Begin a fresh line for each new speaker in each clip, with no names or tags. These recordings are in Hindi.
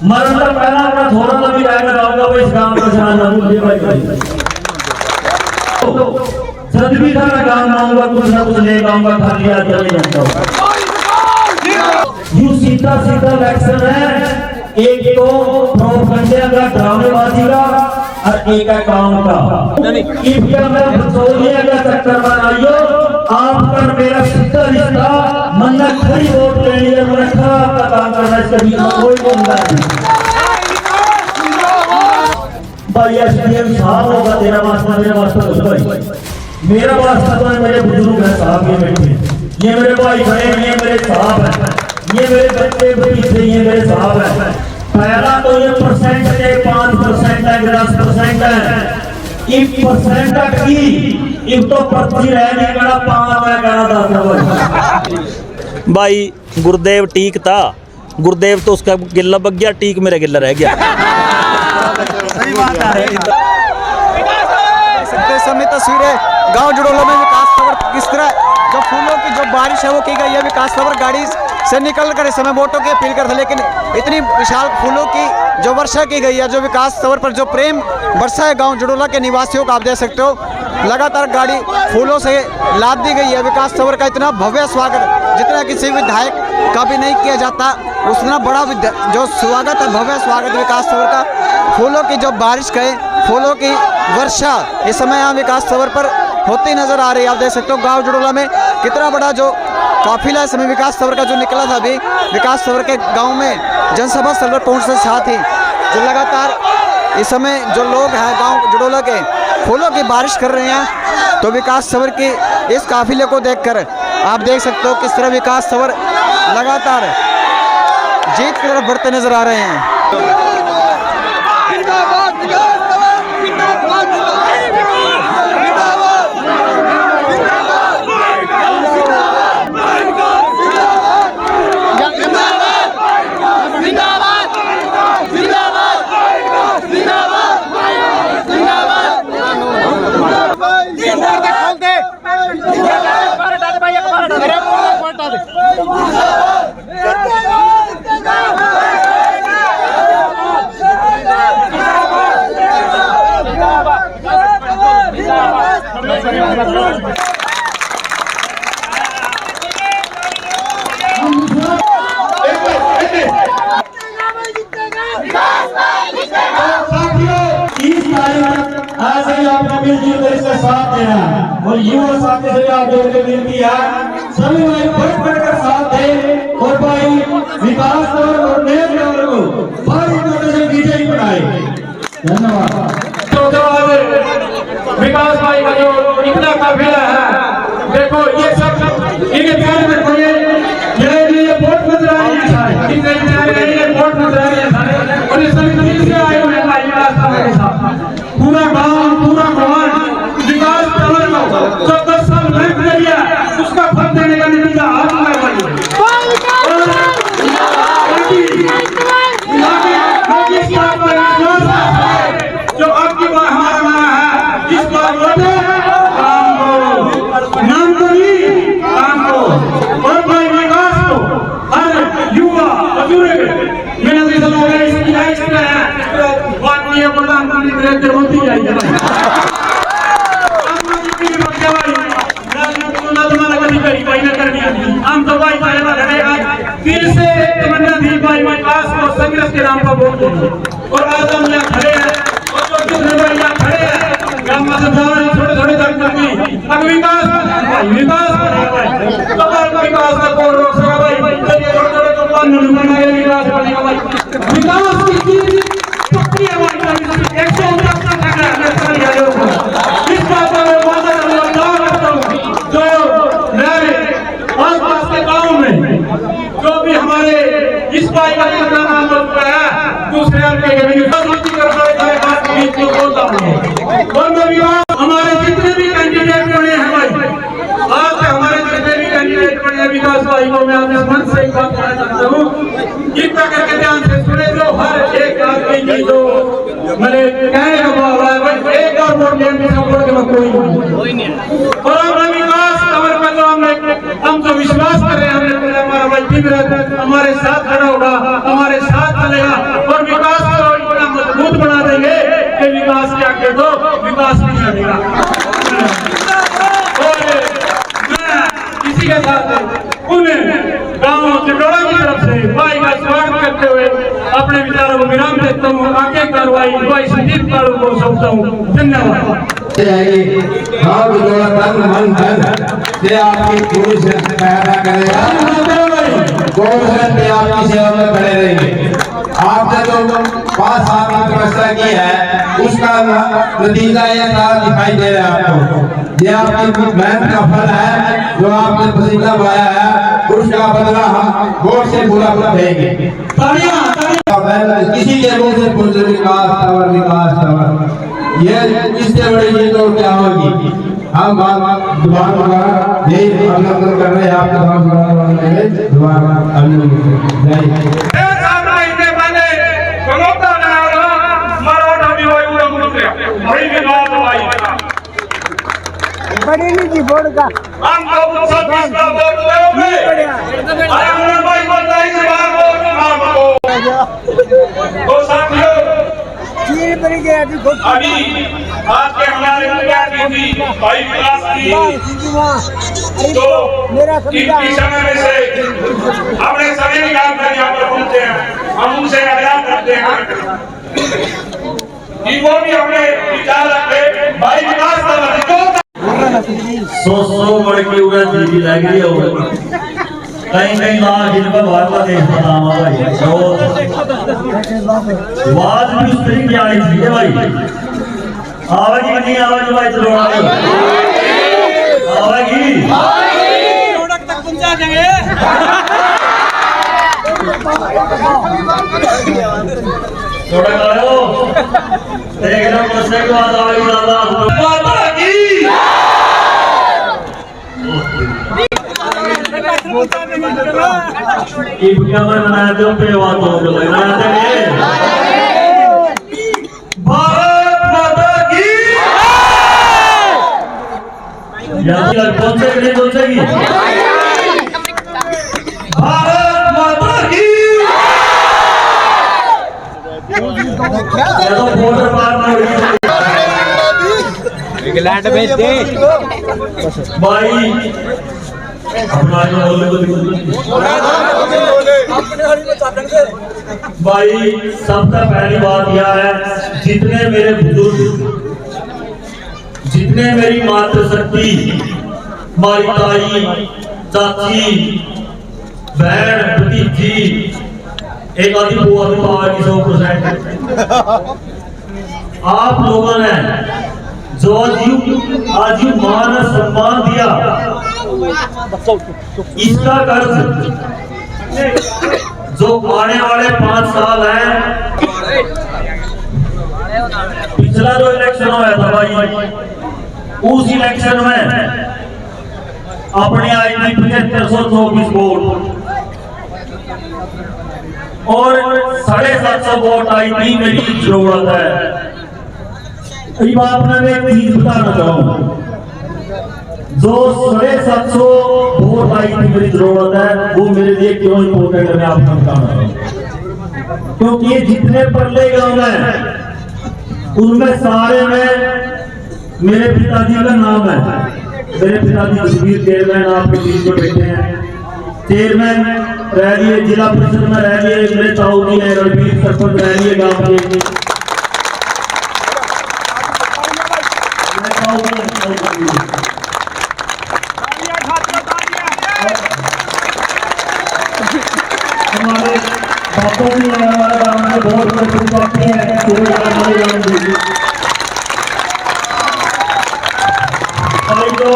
मरण का पहला अपना थोड़ा सा भी गाय लगाऊंगा वो इस गांव का जान ना भूलिए भाई। सदवी का गान मांगूंगा कुछ ना कुछ ले गाऊंगा खाली हाथ चले जाता हूँ। यू सीधा सीधा इलेक्शन है, एक तो प्रोपेगेंडा का ड्रामेबाजी का और एक है काम का। इनका मैं बसोलिया का चक्कर बनाइयो आपका मेरा सीधा रिश्ता मन्ना खड़ी वोट लेनी है, मैं खराब का काम करना है, कभी कोई बंदा नहीं भाई। एसडीएम साहब होगा तेरा वास्ता मेरा वास्ता कुछ भाई, मेरा वास्ता तो मेरे बुजुर्ग है साहब, ये बैठे ये मेरे भाई खड़े, ये मेरे साहब है, ये मेरे बच्चे पीछे ये मेरे साहब है। पहला तो ये परसेंट के 5% है, 10% है, इस परसेंट की इस तो पर्ची रहने का 5 है कहना 10
भाई। गुरुदेव टीक था, गुरुदेव तो उसका गिल्ला बग गया, टीक मेरा गिल्ला रह गया।
सही बात है। समय तस्वीरें गांव जुड़ोला में विकास खबर किस तरह जो फूलों की जो बारिश है वो की गई है। विकास खबर गाड़ी से निकल कर इस समय वोटों की अपील करते, लेकिन इतनी विशाल फूलों की जो वर्षा की गई है, जो विकास खबर पर जो प्रेम वर्षा है गांव जुड़ोला के निवासियों का, आप देख सकते हो लगातार गाड़ी फूलों से लाद दी गई है। विकास खबर का इतना भव्य स्वागत जितना किसी विधायक का भी नहीं किया जाता, उतना बड़ा जो स्वागत है, भव्य स्वागत विकास खबर का। फूलों की जो बारिश कहे, फूलों की वर्षा इस समय यहाँ विकास खबर पर होती नजर आ रही है। आप देख सकते हो गांव जुड़ोला में कितना बड़ा जो काफिला इस समय विकास खबर का जो निकला था, अभी विकास खबर के गांव में जनसभा स्थल पर पहुंचने के साथ ही जो लगातार इस समय जो लोग हैं गांव जुड़ोला के फूलों की बारिश कर रहे हैं। तो विकास खबर की इस काफिले को देखकर आप देख सकते हो किस तरह विकास खबर लगातार जीत की तरफ बढ़ते नजर आ रहे हैं।
ऐसे ही आपने मिलजुल कर इसका साथ देना और युवा साथी से आप लोगों को विनती है सभी भाई बढ़ कर साथ दें और भाई विकास और नेक लेवल को भारी मदद से विजयी बनाए। धन्यवाद। तो विकास भाई का जो इतना काफिला है, देखो ये सब इनके ध्यान में रखिए, ये वोट नजर आ रही है, इनके ध्यान में ये वोट नजर आ रही है और इस सभी से आए हुए हैं भाई विकास के साथ पूरा गांव पूरा गवान विकास खबर को जो 10 साल मेहनत करिए उसका फल देने का नतीजा आज है भाई। जो आपकी बात हमारा माना है, इस बार वोटे काम को, नाम को नहीं काम को, और भाई विकास को हर युवा बुजुर्ग मेहनत प्रधानमंत्री नरेंद्र मोदी हम तो भाई फिर से तमन्ना थी भाई विकास और संघर्ष के नाम पर वोट देंगे और आज हम यहाँ खड़े हैं और जो यहाँ खड़े हैं ग्राम छोटे छोटे अब विकास विकास का कौन रोक सका भाई, चलिए छोटे छोटे तो कानून बनाए विकास बनेगा भाई। विकास की चीज पक्की है भाई, 149 का टका है इस बात का मैं वादा करता हूँ जो मेरे आसपास के गाँव में जो भी हमारे इस भाई का नाम है दूसरे बोलता हूँ हमारे जितने भी कैंडिडेट बने हैं भाई, आज हमारे जितने भी कैंडिडेट बने हैं विकास भाई को मैं अपने मन से एक बात कहना चाहता हूँ, कृपया करके ध्यान से सुने। जो हर एक आदमी की जो मैंने कहने का भाव है भाई, एक और वोट लेने का वोट के कोई नहीं और हमने विकास खबर पर जो हम जो विश्वास कर रहे हैं, हमारा भाई दिन रात हमारे साथ खड़ा होगा, हमारे साथ चलेगा और
पड़ेगा। और मैं इसी के साथ उन्हें गाँव चटोड़ा की तरफ से भाई का स्वागत करते हुए अपने विचारों को विराम देता हूँ। आगे कार्रवाई भाई संदीप कालू को सौंपता हूँ। धन्यवाद।
गाँव चटोड़ा तन मन धन से आपकी पूरी सहायता करेगा, गौरव पे आपकी सेवा में खड़े रहेंगे। आपने जो 5 साल की तपस्या की है उसका नतीजा ये सारा दिखाई दे रहा है आपको। ये आपकी मेहनत का फल है, जो आपने पसीना बहाया है उसका बदला हम गौर से पूरा देंगे। किसी के मुंह से पूछे विकास टावर ये इससे बड़ी चीज और क्या होगी। हम दोबारा यही अभिनंदन कर रहे हैं आपके दोबारा अभिनंदन।
बड़ी जी बोर्ड का
हम तो सब इसका वोट दोगे। अरे भाई बताइए जवाब तो साथियों
चीर पड़ी गया
अभी आज के हमारे विद्यार्थी थी भाई विकास की तो इनकी समय में से अपने सभी काम कर यहाँ पर पहुंचते हैं। हम उनसे आग्रह करते हैं कि वो भी अपने विचार रखे। भाई विकास का
100 लड़की उड़ा दीदी लग रही होगा कहीं ना जिनका भारत देश का नाम है भाई। आवाज भी उस तरीके की आई थी भाई। आवाज़ नहीं आवाज़ भाई चलोड़ा आवाज़ी
प्रोडक्ट तक पहुंचा देंगे।
थोड़ा करो देख लो बच्चे को आवाज़ ज़्यादा माता की क्या मैं मनाया दो पे बात हो गई भारत माता की यार पहुंचे कि नहीं पहुंचेगी। भारत माता की तो बॉर्डर पार में
इंग्लैंड में दे
भाई अपना भाई सबसे पहली बात यह है जितने मेरे बुजुर्ग जितने मेरी मातृशक्ति मारी ताई चाची बहन भतीजी एक आदि बुआ भी पावर की 100% आप लोगों ने जो आज मान सम्मान दिया इसका कर्ज जो आने वाले 5 साल हैं। पिछला जो इलेक्शन हुआ था भाई उस इलेक्शन में अपने आई थी 7524 वोट और 750 वोट आई थी मेरी जरूरत है। इस बात में मैं एक चीज बताना चाहूँ जो 750 वोट आई थी मेरी जरूरत है वो मेरे लिए क्यों इम्पोर्टेंट है मैं आपको बताना चाहूँ। क्योंकि ये जितने परले गांव हैं उनमें सारे में मेरे पिताजी का नाम है। मेरे पिताजी तस्वीर चेयरमैन आपके बीच में बैठे हैं। चेयरमैन रह लिए जिला परिषद में रह लिए मेरे ताऊ जी है रणबीर सरपंच रह लिए गाँव के हमारे बातों भी हमारे गाँव में बहुत प्रसिद्ध बातें हैं। तो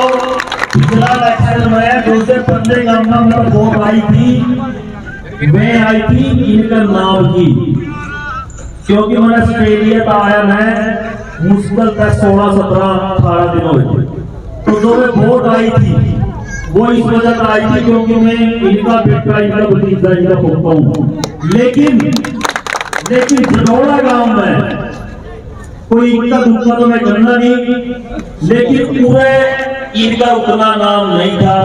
पिछला इलेक्शन में दूसरे 15 गाँव में वोट आई थी मैं आई थी इनका नाम की क्योंकि मैंने ऑस्ट्रेलिया का आया मैं मुश्किल तक 16, 17, 18 दिन हुए तो जो मैं वोट आई थी वो इस वजह से आई थी क्योंकि मैं इनका बेटा इनका भतीजा इनका पोता हूँ। लेकिन जटोड़ा गांव में कोई इनका दुखा तो मैं करना नहीं, लेकिन पूरे इनका उतना नाम नहीं था,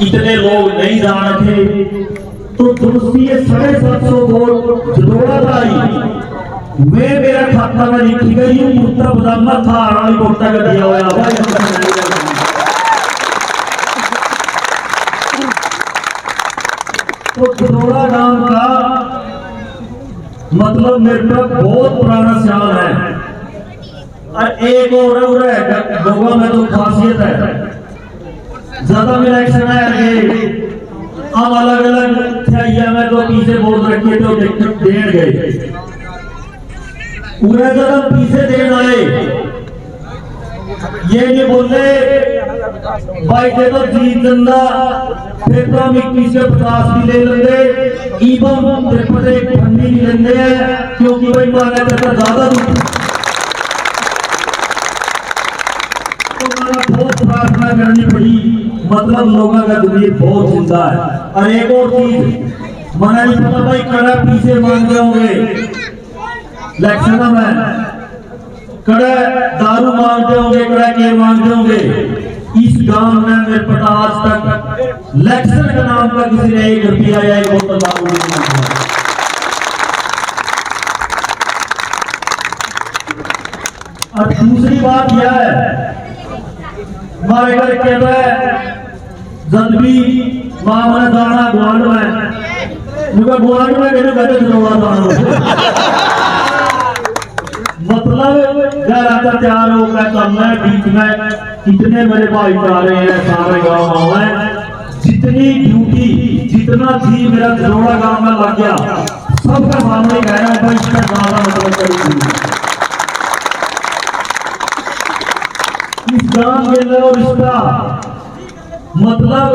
इतने लोग नहीं जानते थे। तो दोस्ती 750 वोट जटोड़ा का आई मैं मेरा खातर में लिखी गई पुत्र पजामा थार वाली कोटा का दिया हुआ है। तो खदोड़ा गांव का मतलब मेरे पर बहुत पुराना ख्याल है। और एक और है गोवा में तो खासियत है, ज्यादा इलेक्शन है हम अलग अलग थिया में तो पीछे बोल रखे तो देन गए उन्हें जब हम पीछे देन आए ये नहीं बोले भाई दे तो जीत जिंदा फिर तो हम 21 से 50 भी ले लेंगे इबम तिरपत एक ठंडी नहीं लेंगे क्योंकि भाई मांगा करता ज्यादा दूर तो मैंने बहुत प्रार्थना करनी पड़ी। मतलब लोगों का दिल बहुत जिंदा है। और एक और चीज मना नहीं पता भाई कड़ा पीछे मांगते होंगे इलेक्शन में, कड़ा दारू मांगते होंगे, कड़ा के मांगते होंगे। इस गांव में मेरे पता आज तक इलेक्शन के नाम पर किसी ने 1 रुपया या 1 बोतल दारू नहीं मांगा। और दूसरी बात यह है हमारे घर के जब भी माँ मैंने जाना गुआंड में गुआंड में कहने बैठे खदोड़ा जाना मतलब घर आता तैयार होकर चलना है। बीच में कितने मेरे भाईचारे हैं सारे गाँव में जितनी ड्यूटी जितना जी मेरा खदोड़ा गाँव में लग गया सबका सामने कह रहा है भाई इसका ज्यादा मतलब करेगी इस गांव के लोग इसका मतलब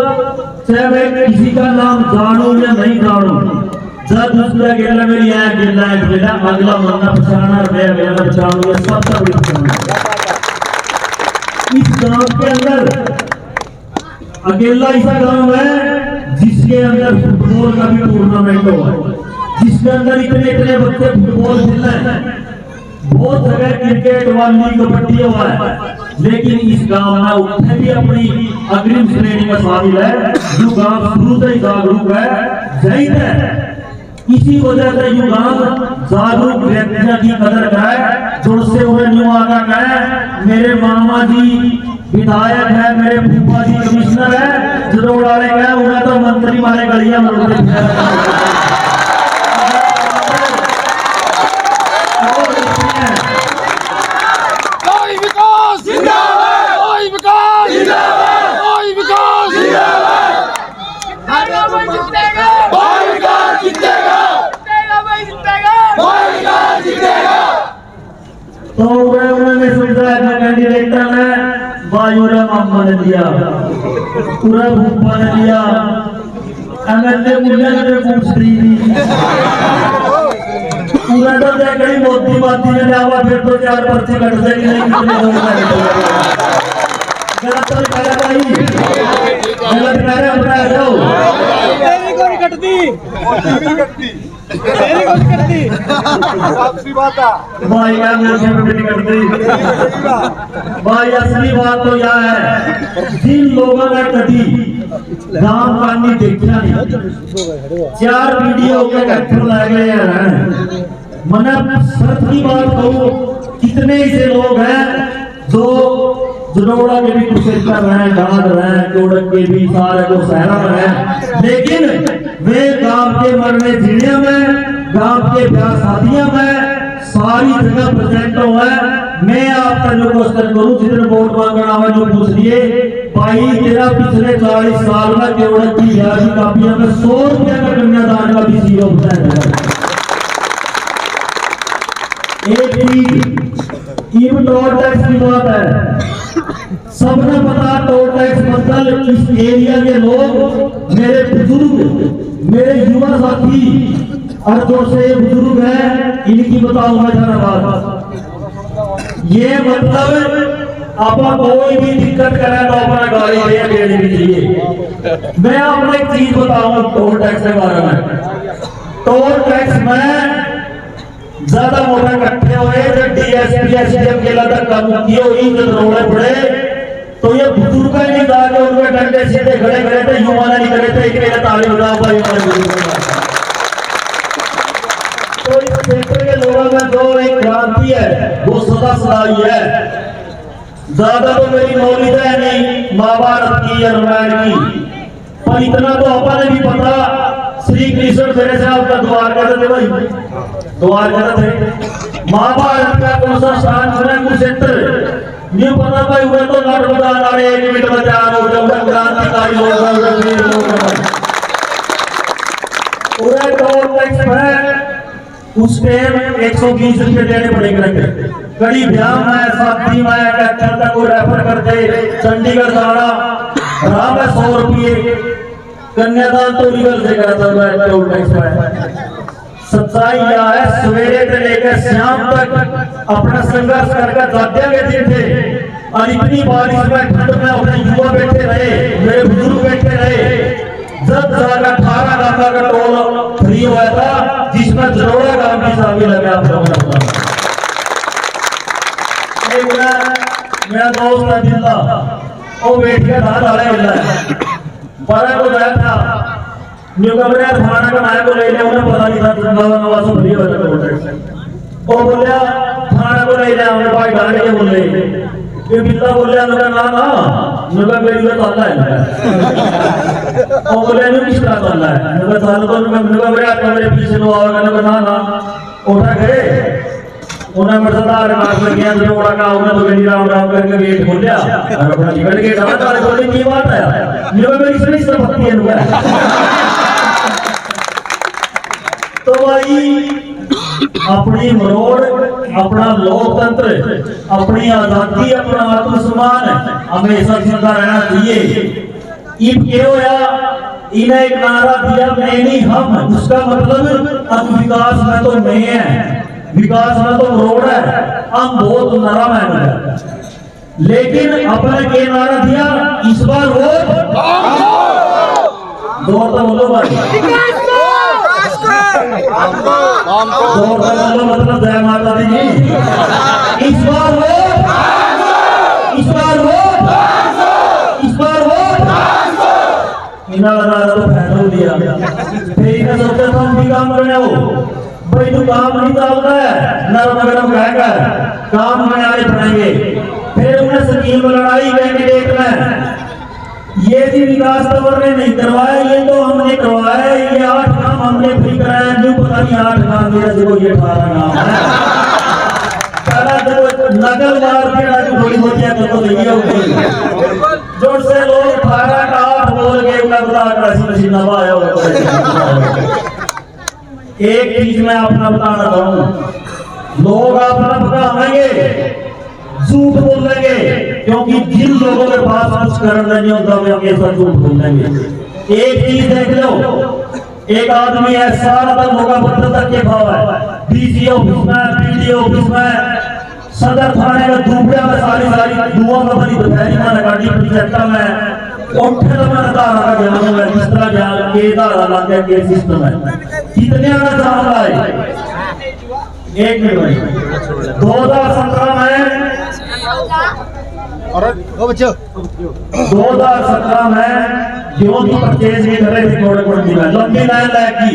चाहे मैं किसी का नाम जानूं या नहीं जानूं जब दूसरा गेला मेरी आया गेला है बेटा अगला मरना पहचाना मैं गेला पहचानूं ये सब इस गांव के अंदर अकेला ऐसा गांव है जिसके अंदर फुटबॉल का भी टूर्नामेंट हुआ जिसके अंदर इतने इतने बच्चे फुटबॉल खेल रहे हैं। बहुत जगह क्रिकेट वाली कबड्डी हुआ है लेकिन इस गांव में उठे भी अपनी अग्रिम श्रेणी में शामिल है। जो गांव शुरू से ही जागरूक है जैन है इसी वजह से जो गांव जागरूक व्यक्तियों की कदर करे जोर से उन्हें न्यू आगा कहे। मेरे मामा जी विधायक है, मेरे फूफा जी कमिश्नर है, जरूर वाले गए उन्हें तो मंत्री वाले गलियां में तो उन्होंने सुविधा कैंडिडेट ने बायूरा मामा ने दिया पूरा भूपा ने दिया एमएलए मुझे ने पूछती पूरा तो कहीं मोदी बाती ने जावा फिर तो 4 पर्चे कट जाएगी नहीं कितने लोग गलत तो कह रहा भाई गलत कह रहे अपना जाओ तेरी कोई कटती
आपसी बात है
भाई यार मेरे से नहीं करती भाई असली बात तो यह है जिन लोगों ने कभी गांव पानी देखा नहीं 4 वीडियो के कट्ठे लगे हैं मैंने सच की बात कहूं कितने ऐसे लोग हैं जो जड़ोड़ा के भी कोशिश कर रहे हैं डाल रहे हैं जोड़क के भी सारे को सहरा रहे हैं लेकिन वे गांव के मरने जीने में गांव के ब्याह शादियों में सारी जगह प्रेजेंट हुआ है। मैं आपका जो क्वेश्चन करूं जितने वोट मांगना है जो पूछ लिए भाई तेरा पिछले 40 साल में जोड़क की ब्याह की कापियां में 100 रुपया का कन्यादान का भी 0% एक ही टोल टैक्स की बात है सबने पता टोल टैक्स बदल इस एरिया के लोग मेरे बुजुर्ग मेरे युवा साथी और जो से बुजुर्ग हैं इनकी बताऊं मैं जरा बात ये मतलब आपा कोई भी दिक्कत करे तो अपना गाड़ी ले देनी भी चाहिए। मैं आपको एक चीज बताऊंगा टोल टैक्स के बारे में। टोल टैक्स में ज्यादा मोटा इकट्ठे हुए जब डीएसपी एसडीएम के लगा कम किए हुई जब रोड़े पड़े तो ये बुजुर्ग नहीं जाके उनके डंडे सीधे खड़े करे थे युवा नहीं करे थे एक मेरा ताली बजाओ भाई हमारे बुजुर्ग तो इस क्षेत्र के लोगों में जो एक क्रांति है सच्चाई है। ज्यादा तो मेरी नॉलेज है नहीं महाभारत की या रामायण की, पर इतना तो अपन ने भी पता श्री कृष्ण मेरे से आपका द्वार करते थे भाई, द्वार करते थे। महाभारत का कौन सा स्थान चुना कुरुक्षेत्र नहीं पता भाई, हुए तो नर्मदा नारे 1 मिनट में तैयार हो जाऊंगा, क्रांतिकारी लोग पूरे टोल टैक्स में उस टाइम 120 रुपये देने पड़ेंगे। कड़ी भ्याम है साथी में कहता को रेफर करते चंडीगढ़ जाना राम है 100 रुपये, कन्यादान तो लीगल से करता है टोल टैक्स में। सच्चाई क्या है, सवेरे से लेकर शाम तक अपना संघर्ष करके जाते के दिन थे, और इतनी बारिश में ठंड में अपने युवा बैठे रहे, मेरे बुजुर्ग बैठे रहे। जब जाकर 18 लाख का टोल फ्री हुआ था, जिसमें जरोड़ा गांव की शामिल लगे। आप लोगों मेरा दोस्त है बिल्ला, वो बैठ के धार डाले मिलना है बड़ा को गया था न्यूकमरे थाना का नायक को ले लिया, उन्हें पता नहीं था नवाज से फ्री होता है। वो बोलिया थाना को ले लिया, हमें भाई गाड़ी के बोले ये बिल्ला बोलिया ना ना नुका मेरी तो आता है। वो बोले नहीं किस तरह चल रहा है, नुका साल तो नुका मेरे पीछे लो आओगे ना ना उठा गए उन्हें मर्दार मार लग गया, जो उड़ा का उन्हें तो गली राम राम करके गेट खोल लिया और अपना टिकट गेट आया। तारे बोलने की बात है नुका मेरी इसमें सब पत्ती है नुका। तो भाई अपनी मरोड़, अपना लोकतंत्र, अपनी आजादी, अपना आत्मसम्मान हमेशा जिंदा रहना चाहिए। इन क्यों या इन्हें एक नारा दिया मैं नहीं हम, उसका मतलब अब विकास में तो मैं है, विकास में तो मरोड़ है, हम बहुत नरम है। लेकिन अपने के नारा दिया इस बार वोट जोर तो बोलो भाई, मतलब जय माता दी जी। इस बार वोट, इस बार वोट, इस बार वोट तो फैसला दिया। फिर इन्हें सोचा था हम भी काम करने हो भाई, तो काम नहीं चलता है नरम नरम कहेगा काम हमें आगे बढ़ाएंगे। फिर उन्हें स्कीम लड़ाई कैंडिडेट में, ये भी विकास तंवर ने नहीं करवाया, ये तो हमने करवाया। ये 8 काम हमने फ्री कराया, नहीं पता नहीं 8 काम मेरा देखो ये 18 काम है। पहला देखो नकल मार के आज थोड़ी बहुत या तो नहीं होगी, जोर से लोग 18 का 8 बोल के उनका बता कर पसीना आया होगा। एक चीज मैं अपना बताना चाहूँ, लोग अपना बताएंगे झूठ बोलेंगे, क्योंकि जिन लोगों के पास कुछ करना नहीं होता वे हमेशा झूठ बोलेंगे। एक चीज देख लो, एक आदमी है सारा दिन होगा बदल तक के भाव है, डीसी ऑफिस में, पीडी ऑफिस में, सदर थाने में, दुबड़ा में, सारी दुआ में बनी दोपहरी में गाड़ी प्रोजेक्टर में उठे तो मैं बता रहा ज्ञान में किस तरह ज्ञान के धारा लाके के सिस्टम है कितने आना चाह रहा है। एक मिनट 2017 में
और ओ बच्चों
2017 में जो भी परचेज भी करे थे थोड़े मंडी में लंबी लाइन लगी,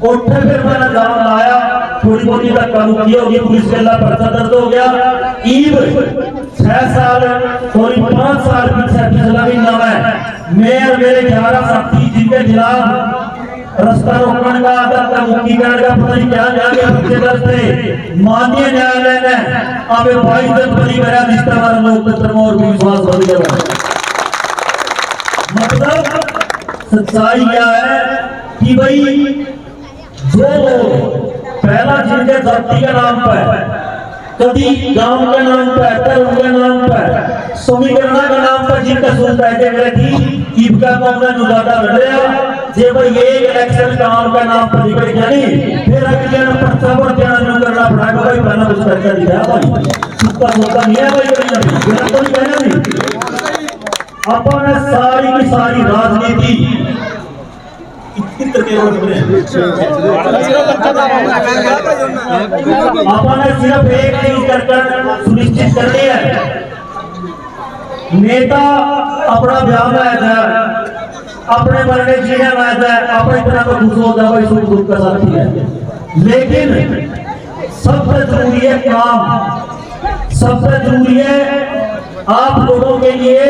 उठे फिर मैंने जाम लाया, थोड़ी बहुत तक कम की होगी, पुलिस के अल्लाह पर्चा दर्ज हो गया। ईब 6 साल सॉरी 5 साल पीछे पिछला महीना में मेयर मेरे 11 साथी जिनके खिलाफ रास्ता रोकने का, आदत का मुक्तिकरण का पता नहीं क्या जाके बच्चे दर्ज माननीय न्यायालय ने अब 22 जनवरी मेरा रिश्ता हमारे लोकतंत्र में और भी विश्वास बढ़ गया। मतलब सच्चाई क्या है कि भाई जो लोग पहला जिनके धरती के नाम पर, कभी गांव के नाम पर, धर्म के नाम पर, समीकरण के नाम पर जिनका सोच बैठे गए थी ईबका मामला नुदादा बढ़िया जे भाई ये इलेक्शन काम का नाम पर निकल गया नहीं, फिर अगले पर्चा पर ध्यान करना पड़ेगा भाई, पहला कुछ करके दिया भाई, सुखता सोता नहीं है भाई, कहीं तो नहीं कहना नहीं। अपन सारी की सारी राजनीति आपने सिर्फ एक चीज कर सुनिश्चित करनी है, नेता अपना ब्याह में है, अपने बड़े जीने में है, अपने तरह का खुश होता है, सुख दुख का साथी है। लेकिन सबसे जरूरी है काम, सबसे जरूरी है आप लोगों के लिए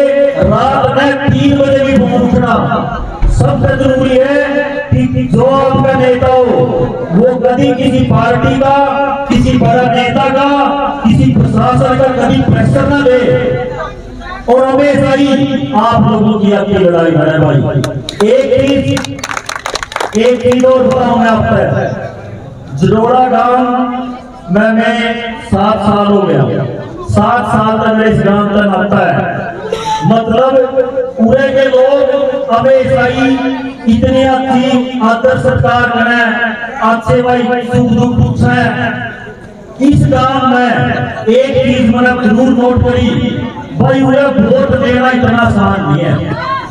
रात में 3 बजे भी उठना। सबसे जरूरी है कि जो आपका नेता हो वो कभी किसी पार्टी का, किसी बड़ा नेता का, किसी प्रशासन का कभी प्रेशर ना दे और हमेशा ही आप लोगों की आपकी लड़ाई लड़े भाई। एक चीज और बताऊं मैं आपको, जरोड़ा गांव में मैं 7 साल हो गया, 7 साल तक मेरे इस गांव का नाता है। मतलब पूरे के लोग हमेशा ही इतनी अच्छी आदर सत्कार करें, अच्छे भाई सुख दुख पूछे। इस गांव में एक चीज मैंने जरूर नोट करी भाई, उन्हें वोट देना इतना आसान नहीं है।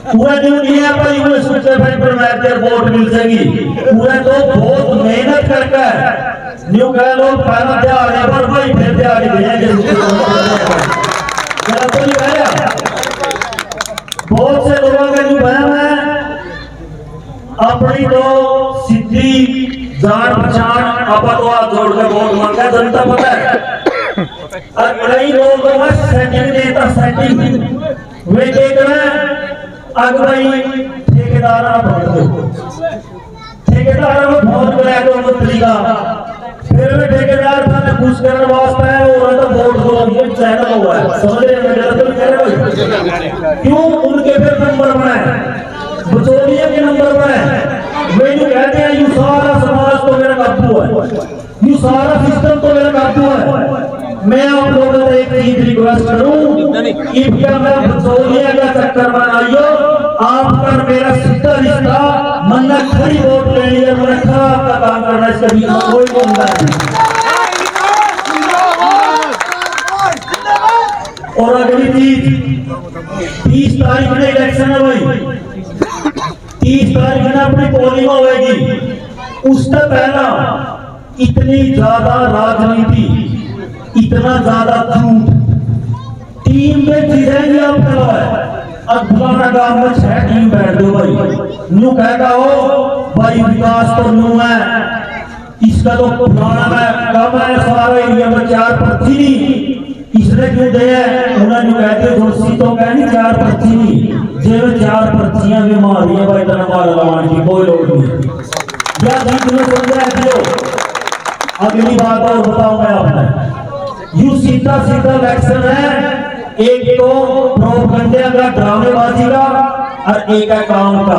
पूरा न्यू नहीं है भाई उन्हें सोचे भाई पर मैं वोट मिल जाएगी। पूरे तो बहुत मेहनत करके न्यू कह लो पहला दिहाड़ी पर भाई फिर दिहाड़ी भेजेंगे। तो नहीं कह बहुत से लोगों का न्यू बहम है अपनी तो सीधी जान पहचान अपतवा जोड़ के वोट मांगा जनता पता है। और कई लोग सेटिंग देता सेटिंग वे देख रहे अग भाई ठेकेदार ठेकेदार में बहुत बड़ा तो मंत्री का फिर भी ठेकेदार था खुश करने वास्ते है और तो वोट दो ये चैनल हुआ है समझ रहे हैं मेरा तो कह रहे भाई क्यों उनके फिर नंबर बनाए बचौलिया के नंबर बनाए। वे जो कहते हैं यू सारा समाज तो मेरा काबू है, यू सारा सिस्टम तो मेरा काबू है। मैं आप लोगों से एक चीज रिक्वेस्ट करूं इनका मैं बचौलिया का चक्कर बनाइयो आपका मेरा सीधा रिश्ता मन्ना खड़ी वोट ले लिया मैंने खराब का काम करना इसका भी कोई बोलना नहीं। और अगली चीज 30 तारीख में इलेक्शन है भाई, 30 तारीख में अपनी पोलिंग होगी। उससे पहला इतनी ज्यादा राजनीति, इतना ज्यादा झूठ टीम में चीजें आप करो है। अब फलाना गांव में 6 टीम बैठ दो भाई न्यू कहेगा हो भाई विकास तो न्यू है इसका तो फलाना में कम है सारा एरिया में 4 पर्ची नहीं इसने क्यों दे उन्होंने कहते दोषी तो कह नहीं 4 पर्ची नहीं जेब 4 पर्चियां भी मारी है भाई तना मार लगाने की कोई लोड नहीं या जीत में समझा दियो। अगली बात और बताऊं मैं आपने यू सीधा सीधा इलेक्शन है, एक तो प्रोपगंडे का ड्रामेबाजी का और एक है काम का।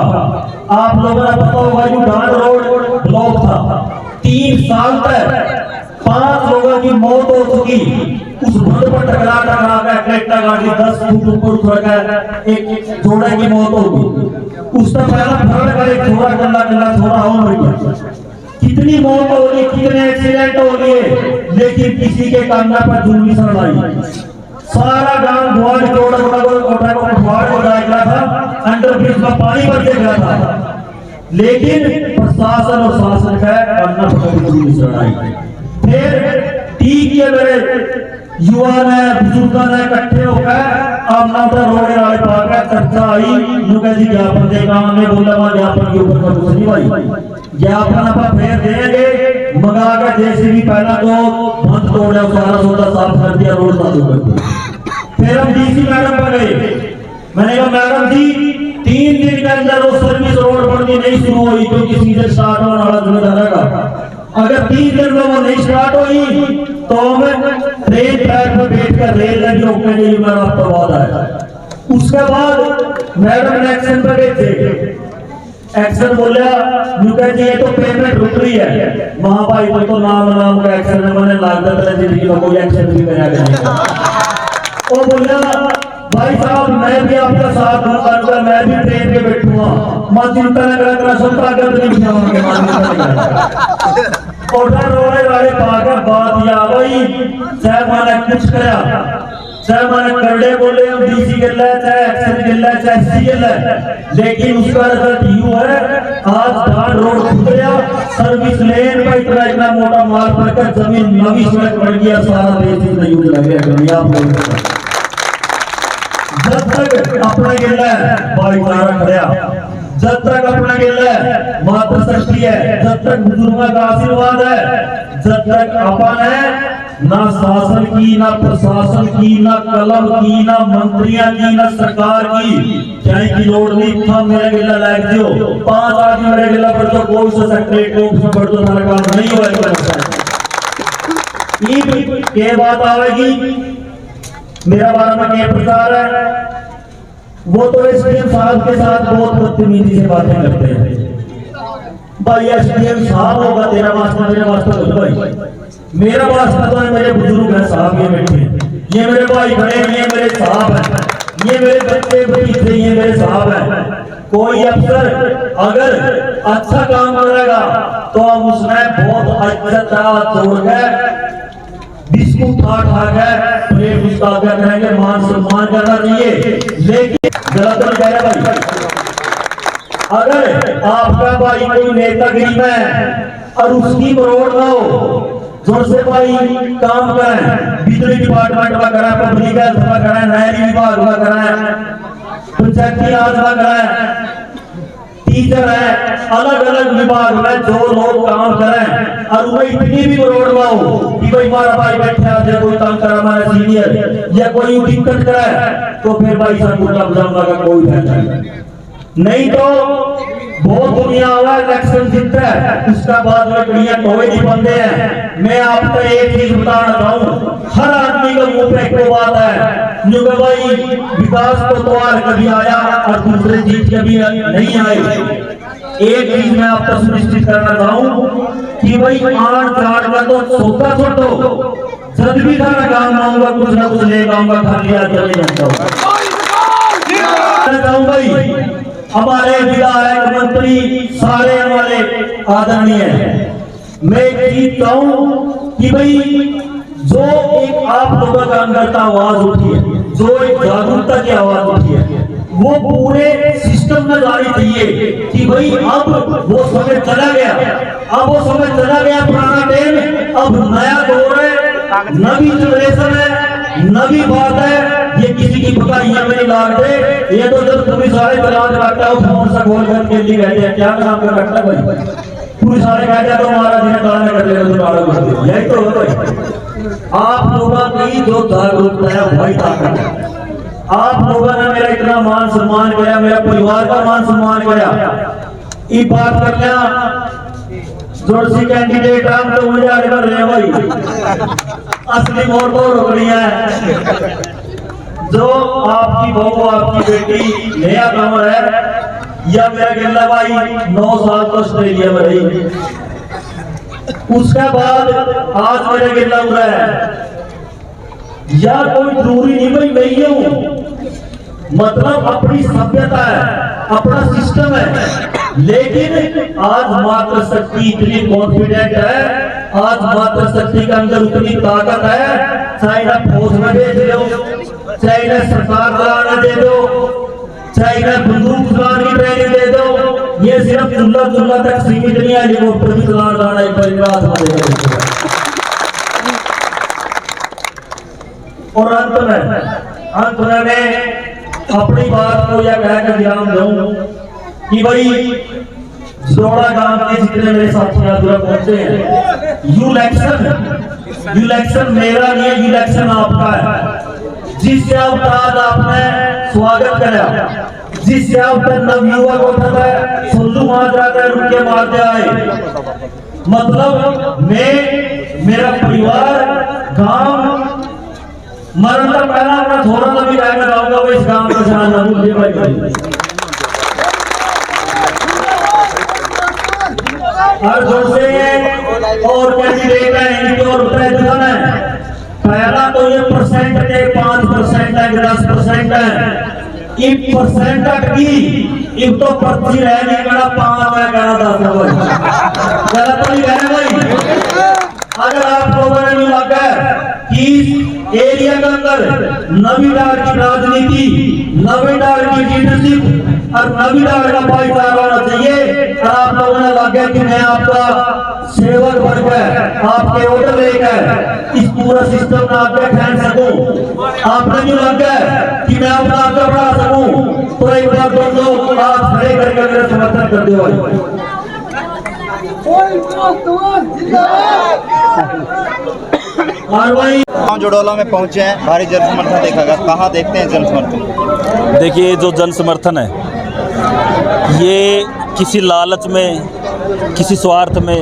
आप लोगों ने पता होगा यू डांड रोड ब्लॉक था 3 साल तक 5 लोगों की मौत हो चुकी। उस रोड पर टकरा कर ट्रैक्टर गाड़ी 10 फुट ऊपर उतर कर एक जोड़े की मौत होगी। उसका पहला फर्ड का एक छोरा कल्ला छोरा हो मर गया। कितनी मौत हो रही, कितने एक्सीडेंट हो रहे, लेकिन किसी के कांधा पर जुल्मी सर आई। सारा गांव द्वार जोड़ा को डाला था, अंडरब्रिज में पानी भर के गया था, लेकिन प्रशासन और शासन का कांधा पर जुल्मी सर आई। फिर ठीक है मेरे युवा ने बुजुर्ग ने इकट्ठे होकर आमना रोड वाले पाकर चर्चा आई मुझे जी ज्ञापन देगा हमने बोला वहां ज्ञापन के ऊपर कुछ नहीं भाई ज्ञापन आप फिर देंगे मंगा कर जैसे भी पहला तो बंद तोड़ा सारा सौदा साफ कर दिया रोड चालू कर दिया। फिर हम डीसी मैडम पर गए, मैंने कहा मैडम जी 3 दिन के अंदर वो सर्विस रोड बननी नहीं शुरू हुई क्योंकि सीजन स्टार्ट होने वाला जिम्मेदार का। अगर 3 दिन में वो नहीं स्टार्ट हुई तो हमें रेल ट्रैक पर बैठकर रेल लाइन रोकने के लिए मेरा आपका वादा है। उसके बाद मैडम ने एक्शन पर गए थे, एक्शन बोला मुझे जी ये तो पेमेंट रुक रही है महाभाई तो नाम का एक्शन है मैंने लागत जिंदगी में कोई एक्शन भी कराया। वो बोला भाई साहब मैं भी आपका साथ दूंगा, मैं भी ट्रेन पे बैठूंगा, मां चिंता न करा सबका गर्द नहीं ऑर्डर रोने वाले पाकर बात या भाई चाहे मैंने कुछ करा चाहे मैंने करड़े बोले हम डीसी के लिए चाहे एक्शन के लिए चाहे एससी के लिए, लेकिन उसका रिजल्ट यूं है आज डांड रोड खुद गया, सर्विस लेन पर इतना मोटा माल पड़कर जमीन नवी सड़क बन गया, सारा देश इसमें यूज लग गया। आप लोग जब तक अपना गिला भाईचारा खड़ा जब तक अपना गिल है मातृशक्ति है, जब तक बुजुर्गों का आशीर्वाद है, जब तक अपन है, ना शासन की, ना प्रशासन की, ना कलम की, ना मंत्रियों की, ना सरकार की चाहे की लोड़ नहीं था। मेरा गिला लायक जो 5 आदमी मेरे गिला पर तो कोई सा सेक्रेटरी को पर तो सारा काम नहीं होगा। के बात आवेगी मेरा बारे में क्या प्रचार है, वो तो एसडीएम साहब के साथ बहुत बदतमीजी से बातें करते हैं। भाई एसडीएम साहब होगा तेरा वास्ता, मेरा वास्ता तो भाई मेरा वास्ता तो है, मेरे बुजुर्ग हैं साहब, ये बैठे हैं, ये मेरे भाई खड़े हैं, ये मेरे साहब हैं, ये मेरे बच्चे बच्चे, ये मेरे साहब हैं। कोई अफसर अगर अच्छा काम करेगा तो हम उसमें बहुत अच्छा तोड़ के बिस्कुट खा के प्लेट उसका करेंगे, मान सम्मान करना चाहिए। लेकिन गलत नहीं कह रहे भाई, अगर आपका भाई कोई नेतागिरी में और उसकी मरोड़ ना हो, जोर से भाई काम करें, बिजली डिपार्टमेंट में करें, पब्लिक हेल्थ में करें, नहरी विभाग में करें, पंचायती राज में करें, टीचर है, अलग अलग विभाग में जो लोग काम करें और उन्हें इतनी भी मरोड़ ना हो कि भाई हमारा भाई बैठा है, कोई काम करा हमारा सीनियर या कोई दिक्कत करे तो फिर भाई सब उल्टा बुझाने का कोई फायदा नहीं। तो बहुत दुनिया हुआ इलेक्शन जीतता है, उसका बाद में दुनिया कोई नहीं बनते हैं। मैं आपको एक चीज बताना चाहूँ, हर आदमी का मुंह पे एक बात है जो भाई विकास तो द्वार कभी आया और दूसरे चीज कभी नहीं आए। एक चीज मैं आपको सुनिश्चित करना चाहूँ कि भाई आड़ चाड़ का तो सोता छोटो, जब भी सारा काम आऊंगा कुछ ना कुछ ले आऊंगा, खाली हाथ चले जाता हूँ भाई। हमारे विधायक मंत्री सारे हमारे आदरणीय हैं। मैं एक चीज चाहूं कि भाई जो एक आप लोगों का अंदर का आवाज उठी है, जो एक जागरूकता की आवाज उठी है, वो पूरे सिस्टम में जानी चाहिए कि भाई अब वो समय चला गया, अब वो समय चला गया पुराना टाइम, अब नया दौर है, नवी जनरेशन है, नवी बात है। ये किसी की पकाइयां में नहीं लागते, ये तो जब पुलिस वाले तलाश रखता है फोन से खोल करके लिए कहते हैं क्या काम कर रखता है भाई, पुलिस वाले कहते हैं तो हमारा दिन ताला कर लेगा तो ताला कर देगा। यही तो होता है। आप लोगों की जो जागरूकता है वही ताकत है। आप लोगों ने मेरा इतना मान सम्मान किया, मेरा परिवार का मान सम्मान किया, ये बात करना जोर सी कैंडिडेट हम तो मुझे आगे बढ़ रहे हैं भाई, असली वोट तो रुकनी है। जो आपकी बहू आपकी बेटी नया कमर है या मेरा गिल्ला भाई 9 साल तो ऑस्ट्रेलिया में रही, उसके बाद आज मेरा गिल्ला हुआ है, या कोई जरूरी नहीं भाई मैं ही हूं, मतलब अपनी सभ्यता है, अपना सिस्टम है। लेकिन आज मातृशक्ति इतनी कॉन्फिडेंट है, आज मातृशक्ति के अंदर उतनी ताकत है, चाहे ना फौज में भेज दो, चाहे ना सरकार चलाना दे दो, चाहे ना बंदूक चलाने की ट्रेनिंग दे दो, ये सिर्फ चुल्ला तक सीमित नहीं है, हेलीकॉप्टर भी चलाना जाना है परिवार में। और अंत में मैं अपनी बात को यह कहकर विराम दूं कि भाई जोड़ा गांव के जितने मेरे साथी यहाँ पहुंचे हैं, इलेक्शन मेरा नहीं है, इलेक्शन आपका है। जिस आज आपने स्वागत करा, जिस नवयुवक उठा है, सोलू माजरा का रुक के मारते आए, मतलब मैं मेरा परिवार गांव मरण का पहला अपना थोड़ा सा भी रहना चाहूंगा, वो इस गांव का ध्यान ना भूलिए भाई। हर जोर से और कैंडिडेट है इनके और प्रयत्न है। पहला तो ये परसेंट के 5% है, 10% है, एक परसेंट की एक तो पर्ची रहने का 5 है, कहना 10 है भाई, गलत नहीं कहना भाई। अगर आप लोगों ने नहीं लगा कि एरिया के अंदर नवी डाल की राजनीति, नवी डाल की लीडरशिप और नवी डाल का भाईचारा होना चाहिए, और आप लोगों ने लगा कि मैं आपका सेवक बनकर आपके ऑर्डर लेकर इस पूरा सिस्टम ना आगे फैल सकूं। आपने जो लगा है कि मैं अपना आगे बढ़ा सकूं, तो एक बार दोस्तों आप खड़े करके मेरा समर्थन कर दो भाई। और भाई
गाँव जुड़ोला में पहुंचे हैं, भारी जन समर्थन देखा गया, कहाँ देखते हैं जन समर्थन?
देखिए, जो जन समर्थन है ये किसी लालच में, किसी स्वार्थ में,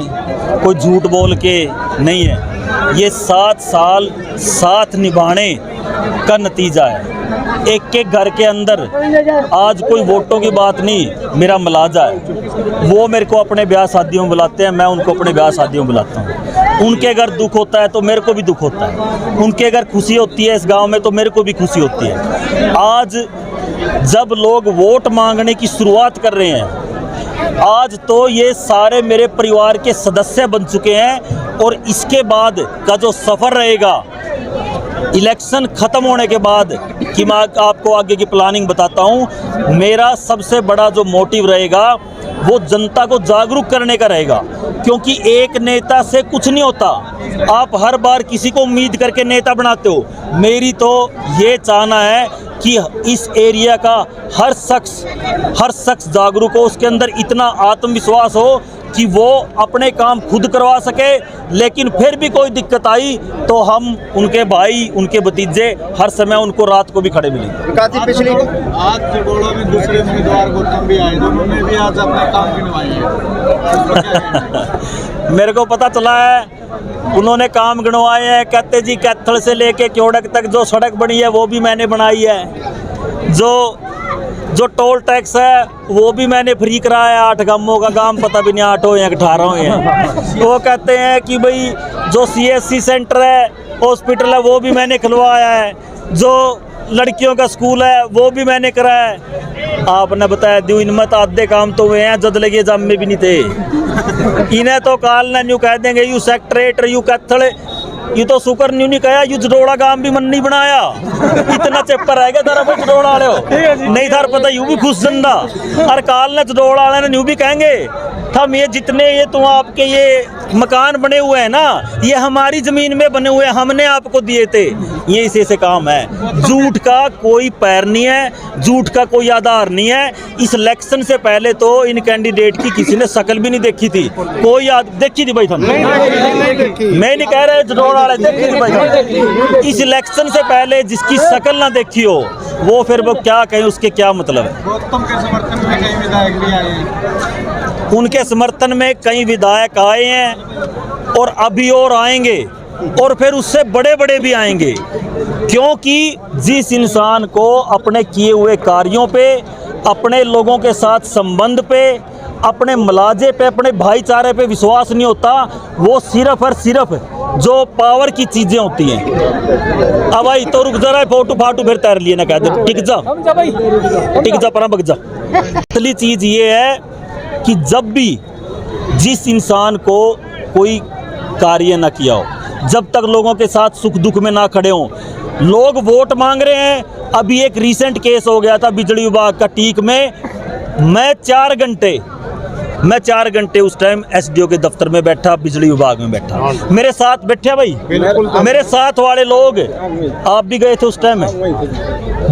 कोई झूठ बोल के नहीं है। ये 7 साल साथ निभाने का नतीजा है। एक एक घर के अंदर आज कोई वोटों की बात नहीं, मेरा मलाजा है। वो मेरे को अपने ब्याह शादियों में बुलाते हैं, मैं उनको अपने ब्याह शादियों में बुलाता हूँ। उनके अगर दुख होता है तो मेरे को भी दुख होता है, उनके अगर खुशी होती है इस गांव में तो मेरे को भी खुशी होती है। आज जब लोग वोट मांगने की शुरुआत कर रहे हैं, आज तो ये सारे मेरे परिवार के सदस्य बन चुके हैं। और इसके बाद का जो सफ़र रहेगा, इलेक्शन ख़त्म होने के बाद कि मैं आपको आगे की प्लानिंग बताता हूँ, मेरा सबसे बड़ा जो मोटिव रहेगा वो जनता को जागरूक करने का रहेगा। क्योंकि एक नेता से कुछ नहीं होता, आप हर बार किसी को उम्मीद करके नेता बनाते हो। मेरी तो ये चाहना है कि इस एरिया का हर शख्स जागरूक हो, उसके अंदर इतना आत्मविश्वास हो कि वो अपने काम खुद करवा सके। लेकिन फिर भी कोई दिक्कत आई तो हम उनके भाई, उनके भतीजे हर समय उनको रात को भी खड़े मिलेंगे।
विकास जी, पिछली
आज जुड़ोला में दूसरे उम्मीदवार गौतम भी आए, दोनों ने भी आज अपना काम गिनवाई है।
मेरे को पता चला है उन्होंने काम गिनवाए हैं। कहते जी कैथल से लेके क्योड़क तक जो सड़क बनी है वो भी मैंने बनाई है। जो टोल टैक्स है वो भी मैंने फ्री कराया। 8 गांवों का गांव पता भी नहीं 8 हो या 18 हो हैं। वो कहते हैं कि भाई जो CSC सेंटर है, हॉस्पिटल है, वो भी मैंने खुलवाया है। जो लड़कियों का स्कूल है वो भी मैंने कराया है। आपने बताया दो इनमें तो आधे काम तो हुए हैं, जद लगे जम में भी नहीं थे। इन्हें तो काल ना न्यू कह देंगे यू सेक्रेटर यू कैथल, ये तो शुक्र न्यू नहीं कहा यू जडोड़ा गांव भी मन नहीं बनाया। इतना चेपर है जरा भाई जडोड़ा वाले हो नहीं थार पता यू भी खुश जंदा। और काल ने जडोड़ा वाले ने न्यू भी कहेंगे हम ये जितने ये तो आपके ये मकान बने हुए हैं ना, ये हमारी जमीन में बने हुए हैं, हमने आपको दिए थे। ये इसी से काम है। झूठ का कोई पैर नहीं है, झूठ का कोई आधार नहीं है। इस इलेक्शन से पहले तो इन कैंडिडेट की किसी ने शक्ल भी नहीं देखी थी। कोई देखी थी भाई था? मैं नहीं कह रहा जडोड़ा वाले देखी थी भाई। इस इलेक्शन से पहले जिसकी शक्ल ना देखी हो वो फिर वो क्या कहें, उसके क्या मतलब है।
गौतम के समर्थन में कई विधायक भी आए हैं।
उनके समर्थन में कई विधायक आए हैं और अभी और आएंगे और फिर उससे बड़े बड़े भी आएंगे। क्योंकि जिस इंसान को अपने किए हुए कार्यों पे, अपने लोगों के साथ संबंध पे, अपने मुलाजे पे, अपने भाईचारे पे विश्वास नहीं होता, वो सिर्फ और सिर्फ जो पावर की चीज़ें होती हैं। अब भाई तो रुक जा रहा है, फोटो फाटू फिर तैर लिए ना, कह दे टिक जा पर बग जा। असली चीज़ ये है कि जब भी जिस इंसान को कोई कार्य ना किया हो, जब तक लोगों के साथ सुख दुख में ना खड़े हों, लोग वोट मांग रहे हैं। अभी एक रीसेंट केस हो गया था बिजली विभाग का टीक में। मैं 4 घंटे उस टाइम SDO के दफ्तर में बैठा, बिजली विभाग में बैठा। मेरे साथ बैठे भाई, मेरे साथ वाले लोग, आप भी गए थे उस टाइम में,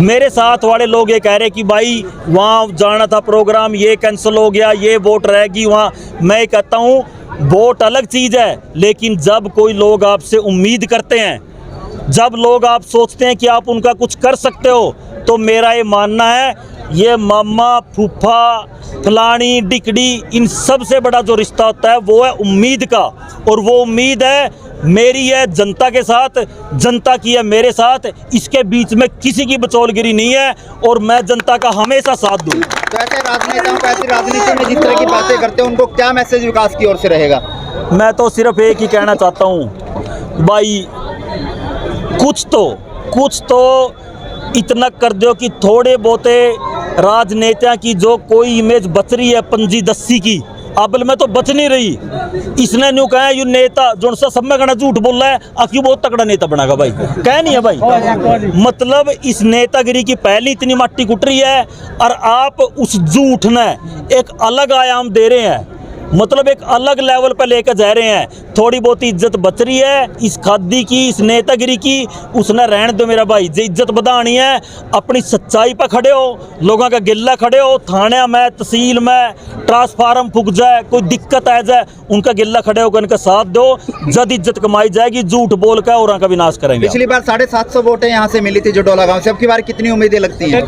मेरे साथ वाले लोग ये कह रहे कि भाई वहाँ जाना था प्रोग्राम, ये कैंसिल हो गया, ये वोट रहेगी वहाँ। मैं कहता हूँ वोट अलग चीज़ है, लेकिन जब कोई लोग आपसे उम्मीद करते हैं, जब लोग आप सोचते हैं कि आप उनका कुछ कर सकते हो, तो मेरा ये मानना है ये मामा फूफा फलानी डिकड़ी इन सब से बड़ा जो रिश्ता होता है वो है उम्मीद का। और वो उम्मीद है मेरी है जनता के साथ, जनता की है मेरे साथ। इसके बीच में किसी की बचौलगिरी नहीं है और मैं जनता का हमेशा साथ दूँ।
तो ऐसे राजनेताओं को ऐसी राजनीति में जिस तरह की बातें करते हैं उनको क्या मैसेज विकास की ओर से रहेगा?
मैं तो सिर्फ एक ही कहना चाहता हूँ भाई, कुछ तो इतना कर दो कि थोड़े बहुते राजनेता की जो कोई इमेज बच रही है 5-10 की, अबल में तो बच नहीं रही। इसने न्यू कहा यू नेता जो सा सब में कहना झूठ बोल रहा है, अक्यों बहुत तगड़ा नेता बनागा भाई, कह नहीं है भाई। मतलब इस नेतागिरी की पहली इतनी मट्टी कुट रही है और आप उस झूठ ने एक अलग आयाम दे रहे हैं, मतलब एक अलग लेवल पर लेकर जा रहे हैं। थोड़ी बहुत इज्जत बच रही है इस खादी की, इस नेतागिरी की, उसने रहने दो मेरा भाई। जे इज्जत बढ़ानी है अपनी सच्चाई पर खड़े हो, लोगों का गिल्ला खड़े हो, थाने में तहसील में ट्रांसफार्म फूक जाए, कोई दिक्कत आ जाए, उनका गिल्ला खड़े होकर उनका साथ दो, जद इज्जत कमाई जाएगी। झूठ बोल कर और का विनाश करेंगे।
पिछली बार 750 वोटें यहाँ से मिली थी जडोला गांव से, अब की बार कितनी उम्मीदें लगती हैं?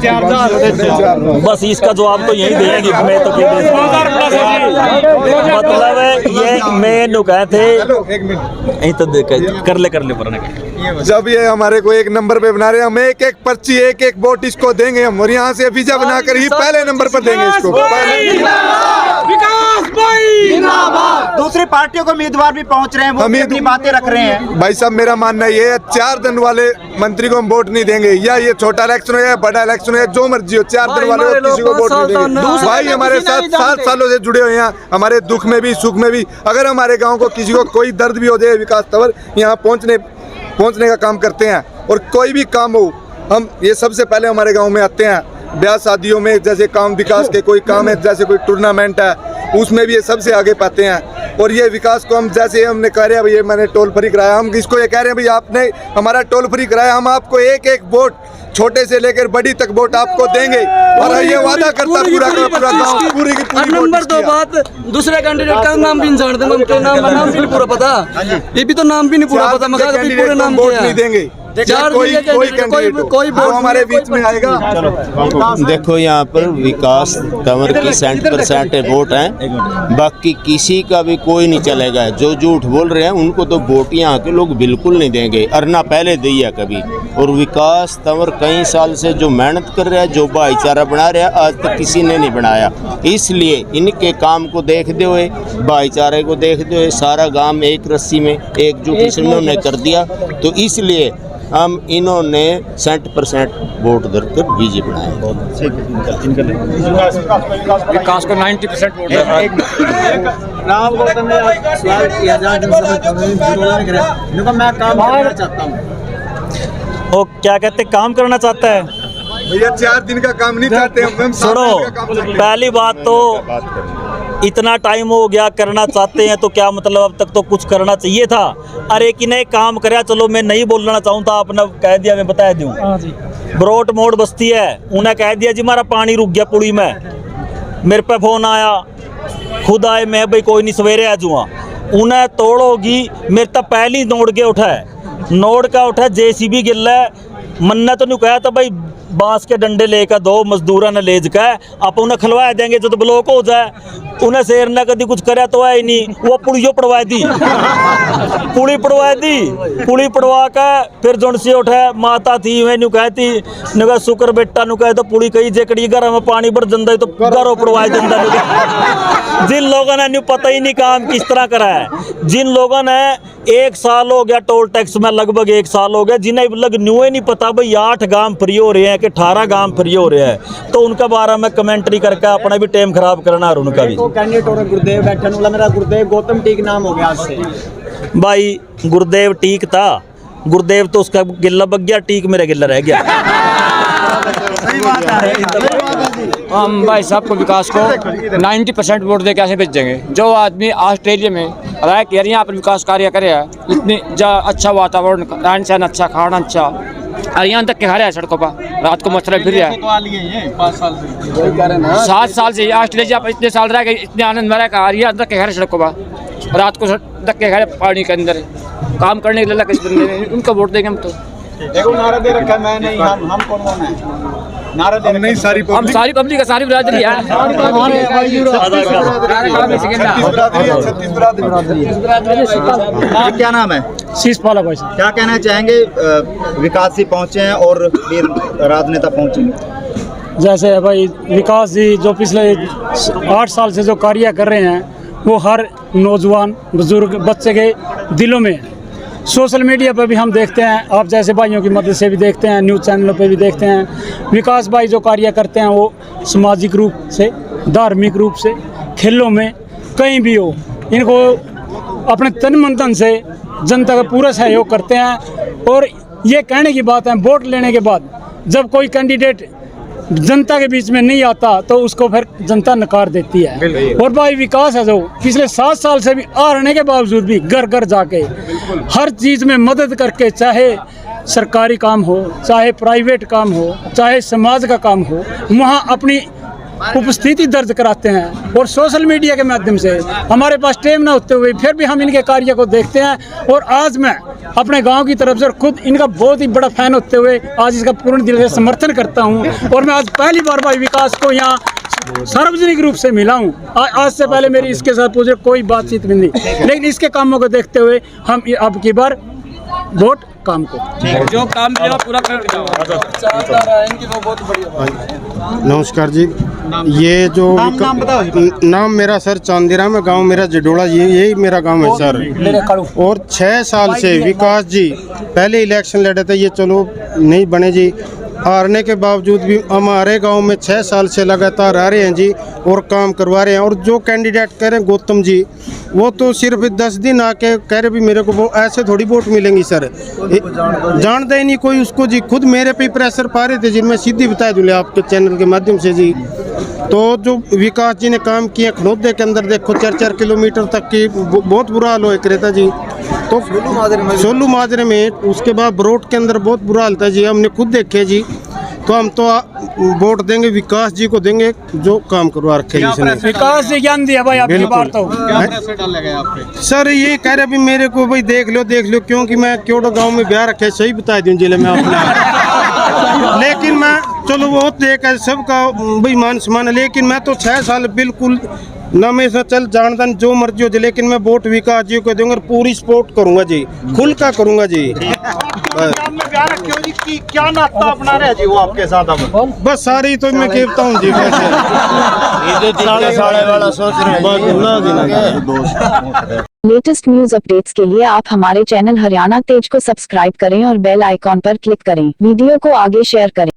बस इसका जवाब तो यही देंगे। मैं तो मतलब ये मैं नुका थे यही तो कर ले पर
जब ये हमारे को एक नंबर पे बना रहे हैं, हम एक एक पर्ची एक एक वोट इसको देंगे हम, और यहाँ से वीजा बनाकर ही पहले नंबर पर देंगे इसको।
दूसरी पार्टियों के उम्मीदवार भी पहुंच रहे हैं, वो भी अपनी बातें रख रहे हैं।
भाई साहब मेरा मानना ये है 4 दिन वाले मंत्री को हम वोट नहीं देंगे, या ये छोटा इलेक्शन हो या बड़ा इलेक्शन हो, जो मर्जी हो, 4 दिन वाले किसी को वोट नहीं देंगे। भाई हमारे साथ 7 सालों से जुड़े हुए हैं, हमारे दुख में भी सुख में भी। अगर हमारे गाँव को किसी को कोई दर्द भी हो जाए, विकास तंवर यहाँ पहुंचने का काम करते हैं, और कोई भी काम हो हम ये सबसे पहले हमारे गांव में आते हैं। ब्याह शादियों में जैसे काम विकास के कोई काम है, जैसे कोई टूर्नामेंट है, उसमें भी ये सबसे आगे पाते हैं। और ये विकास को हम जैसे हमने कह रहे हैं, ये मैंने टोल फ्री कराया, हम इसको ये कह रहे हैं भाई आपने हमारा टोल फ्री कराया, हम आपको एक एक वोट छोटे से लेकर बड़ी तक वोट आपको देंगे। और ये वादा करता पूरा का पूरा गाँव पूरी की पूरी।
नंबर 2 बात, दूसरे कैंडिडेट का नाम भी नहीं जानते, नाम भी नहीं पूरा पता, ये भी तो नाम भी नहीं पूरा पता, मगर पूरे नाम
वोट नहीं देंगे। कोई हमारे बीच में आएगा।
देखो यहाँ पर विकास तंवर की 100% वोट हैं, बाकी किसी का भी कोई नहीं चलेगा। जो झूठ बोल रहे हैं उनको तो वोट यहाँ के लोग बिल्कुल नहीं देंगे, और ना पहले दिया कभी। और विकास तंवर कई साल से जो मेहनत कर रहा है, जो भाईचारा बना रहा है, आज तक किसी ने नहीं बनाया। इसलिए इनके काम को देखते हुए, भाईचारे को देखते हुए, सारा गांव एक रस्सी में एकजुट इन्होंने कर दिया, तो इसलिए हम इन्होंने 100% वोट दरकर बीजे बनाए।
विकास को 90% वोट
राम गौतम ने सवाल किया मैं काम करना चाहता हूँ।
वो क्या कहते काम करना चाहता है
भैया, 4 दिन का काम नहीं चाहते हम।
सुनो, पहली बात तो इतना टाइम हो गया, करना चाहते हैं तो क्या मतलब, अब तक तो कुछ करना चाहिए था। अरे कि नहीं काम कराया, चलो मैं नहीं बोलना चाहूँ था, आपने कह दिया, मैं बता दूँ। ब्रोट मोड़ बस्ती है, उन्हें कह दिया जी हमारा पानी रुक गया पुड़ी में, मेरे पे फोन आया, खुद आए, मैं भाई कोई नहीं सवेरे आ जाऊँगा, उन्हें तोड़ोगी, मेरे तो पहली नोड़ के उठा है, नोड़ का उठा JCB गिल्ला, मन्ना तो नहीं कहा था भाई बांस के डंडे लेकर 2 मजदूर ने लेज का आप उन्हें खलवा देंगे, जो तो ब्लॉक हो जाए। उन्हें शेर ने कभी कुछ करे तो है ही नहीं, वो पुड़ियो पड़वा दी, पुड़ी पड़वा कर फिर जोन से उठे, माता थी मैं न्यू कहती नुका शुक्र बेटा नु कहे तो पुड़ी कही जेकड़ी घर में पानी भर जंदा तो घरों पड़वाए जंदा। जिन लोगों ने न्यू पता ही नहीं काम किस तरह करा है, जिन लोगों ने 1 साल हो गया टोल टैक्स में, लगभग 1 साल हो गया, जिन्हें लग न्यू ही नहीं पता भाई 8 गांव फ्री हो रहे हैं कि 18 गांव फ्री हो रहे हैं, तो उनका बारे में कमेंट्री करके अपना भी टाइम खराब करना और उनका भी।
कैंडिडेट और गुरुदेव बैठने वाला, मेरा गुरुदेव गौतम टीक नाम हो गया आज से।
भाई गुरुदेव टीक था, गुरुदेव तो उसका गिल्ला बग गया, टीक मेरा गिल्ला रह गया।
हम भाई साहब को विकास को 90% वोट दे कैसे भेजेंगे। जो आदमी ऑस्ट्रेलिया में रह के यहाँ पर विकास कार्य करे है, इतनी अच्छा वातावरण, रहन सहन अच्छा, खाना अच्छा, और यहाँ तक के खा रहा है सड़कों पर, रात को मच्छर फिर रहा है। 7 साल से ऑस्ट्रेलिया पर इतने साल रह गए, इतने आनंद में रहा, यहाँ तक के खा रहे सड़कों पर, रात को तक के खा रहे पानी के अंदर काम करने के लिए किस बंदे ने, उनको वोट देंगे हम। तो
देखो नारा दे रखा है, मैं नहीं, हम कौन है नारा दे,
नहीं सारी
हम सारी पब्लिक है, सारी बिरादरी है।
क्या नाम है?
शीशपाला भाई साहब।
क्या कहना चाहेंगे, विकास जी पहुंचे हैं और फिर राजनेता पहुंचे?
जैसे भाई विकास जी जो पिछले 8 साल से जो कार्य कर रहे हैं, वो हर नौजवान बुजुर्ग बच्चे के दिलों में है। सोशल मीडिया पर भी हम देखते हैं, आप जैसे भाइयों की मदद से भी देखते हैं, न्यूज़ चैनलों पे भी देखते हैं। विकास भाई जो कार्य करते हैं वो सामाजिक रूप से, धार्मिक रूप से, खेलों में, कहीं भी हो, इनको अपने तन मन धन से जनता का पूरा सहयोग करते हैं। और ये कहने की बात है, वोट लेने के बाद जब कोई कैंडिडेट जनता के बीच में नहीं आता तो उसको फिर जनता नकार देती है। और भाई विकास है जो पिछले 7 साल से भी आ रहने के बावजूद भी घर घर जाके हर चीज़ में मदद करके, चाहे सरकारी काम हो, चाहे प्राइवेट काम हो, चाहे समाज का काम हो, वहाँ अपनी उपस्थिति दर्ज कराते हैं। और सोशल मीडिया के माध्यम से हमारे पास टाइम ना होते हुए फिर भी हम इनके कार्य को देखते हैं। और आज मैं अपने गांव की तरफ से खुद इनका बहुत ही बड़ा फैन होते हुए आज इसका पूर्ण दिल से समर्थन करता हूं। और मैं आज पहली बार भाई विकास को यहाँ सार्वजनिक रूप से मिला हूँ। आज से पहले मेरी इसके साथ पूछे कोई बातचीत भी नहीं, लेकिन इसके कामों को देखते हुए हम अब की बार वोट काम को
जो काम दिया पूरा कर
नमस्कार जी, ये जो नाम मेरा सर चांदीराम है, गांव मेरा जडोड़ा, यही मेरा गांव है सर। और 6 साल से विकास जी पहले इलेक्शन लड़े थे, ये चलो नहीं बने जी, हारने के बावजूद भी हमारे गांव में 6 साल से लगातार आ रहे हैं जी और काम करवा रहे हैं। और जो कैंडिडेट कह रहे हैं गौतम जी, वो तो सिर्फ 10 दिन आके कह रहे भी मेरे को वो ऐसे थोड़ी वोट मिलेंगी सर, जानता ही नहीं कोई उसको जी। खुद मेरे पे प्रेशर पा रहे थे जी, मैं सीधी बता दूँ आपके चैनल के माध्यम से जी। तो जो विकास जी ने काम किए खनौदे के अंदर देखो 4-4 किलोमीटर तक की बहुत बुरा हाल हो रहता जी। तो सोलू माजरे में उसके बाद बरोट के अंदर बहुत बुरा हाल था जी, हमने खुद देखे जी। तो हम तो वोट देंगे विकास जी को देंगे जो काम करवा रखे हैं।
विकास जी ज्ञान दिया भाई आपकी बात तो
सर ये कह रहे भी मेरे को भाई देख लो क्योंकि मैं क्यों गांव में ब्याह रखे, सही बता दूं जिले में अपना। लेकिन मैं चलो वो देख सबका भाई मान सम्मान है, लेकिन मैं तो 6 साल बिल्कुल न मैं चल जानता जो मर्जी हो जाए, लेकिन मैं वोट विकास जी को दूंगा, पूरी सपोर्ट करूंगा जी, खुल का करूंगा जी।
क्या नाता अपना रहे जी वो आपके साथ? अब
बस सारी तो मैं कहता हूँ जी,
लेटेस्ट न्यूज अपडेट्स के लिए आप हमारे चैनल हरियाणा तेज को सब्सक्राइब करें और बेल आइकॉन पर क्लिक करें। वीडियो को आगे शेयर करें।